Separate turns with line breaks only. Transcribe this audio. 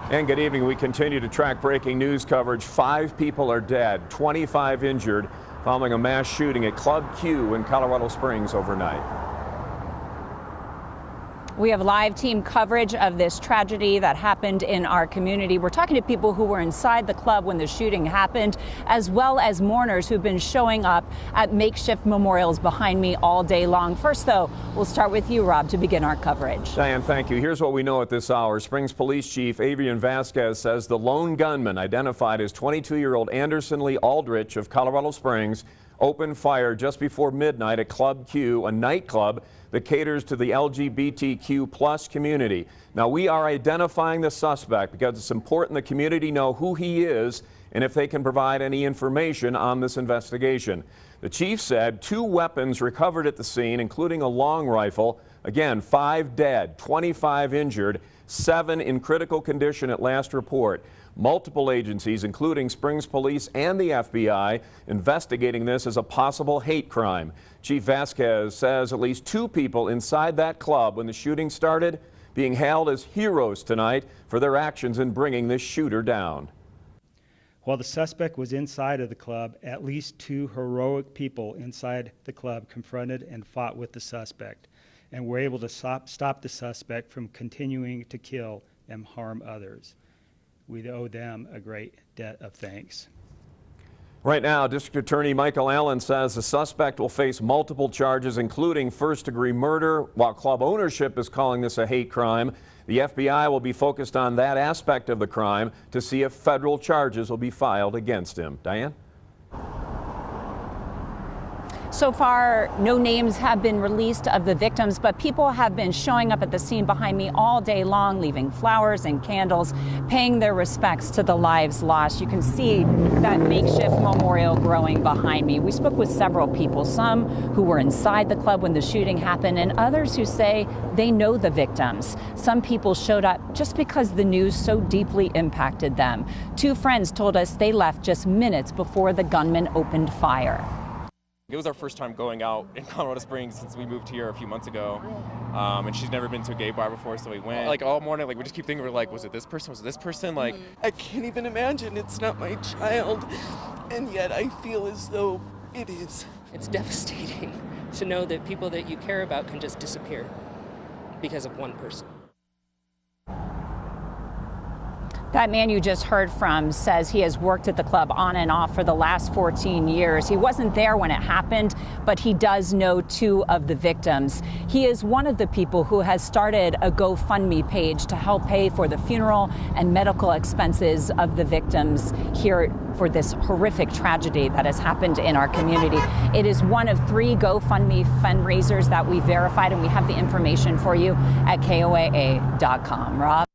And good evening. We continue to track breaking news coverage. 5 people are dead, 25 injured following a mass shooting at Club Q in Colorado Springs overnight.
We have live team coverage of this tragedy that happened in our community. We're talking to people who were inside the club when the shooting happened, as well as mourners who've been showing up at makeshift memorials behind me all day long. First, though, we'll start with you, Rob, to begin our coverage.
Diane, thank you. Here's what we know at this hour. Springs Police Chief Adrian Vasquez says the lone gunman, identified as 22-year-old Anderson Lee Aldrich of Colorado Springs, opened fire just before midnight at Club Q, a nightclub that caters to the LGBTQ plus community. Now, we are identifying the suspect because it's important the community know who he is and if they can provide any information on this investigation. The chief said 2 weapons recovered at the scene, including a long rifle. Again, 5 dead, 25 injured, 7 in critical condition at last report. Multiple agencies, including Springs Police and the FBI, investigating this as a possible hate crime. Chief Vasquez says at least 2 people inside that club when the shooting started being hailed as heroes tonight for their actions in bringing this shooter down.
While the suspect was inside of the club, at least 2 heroic people inside the club confronted and fought with the suspect and were able to stop the suspect from continuing to kill and harm others. We owe them a great debt of thanks.
Right now, District Attorney Michael Allen says the suspect will face multiple charges, including first-degree murder, while club ownership is calling this a hate crime. The FBI will be focused on that aspect of the crime to see if federal charges will be filed against him. Diane?
So far, no names have been released of the victims, but people have been showing up at the scene behind me all day long, leaving flowers and candles, paying their respects to the lives lost. You can see that makeshift memorial growing behind me. We spoke with several people, some who were inside the club when the shooting happened, and others who say they know the victims. Some people showed up just because the news so deeply impacted them. 2 friends told us they left just minutes before the gunman opened fire.
It was our first time going out in Colorado Springs since we moved here a few months ago, and she's never been to a gay bar before, so we went. Like all morning, like we just keep thinking, we're like, was it this person? Was it this person? Like,
I can't even imagine. It's not my child, and yet I feel as though it is.
It's devastating to know that people that you care about can just disappear because of one person.
That man you just heard from says he has worked at the club on and off for the last 14 years. He wasn't there when it happened, but he does know 2 of the victims. He is one of the people who has started a GoFundMe page to help pay for the funeral and medical expenses of the victims here for this horrific tragedy that has happened in our community. It is one of 3 GoFundMe fundraisers that we verified, and we have the information for you at KOAA.com. Rob?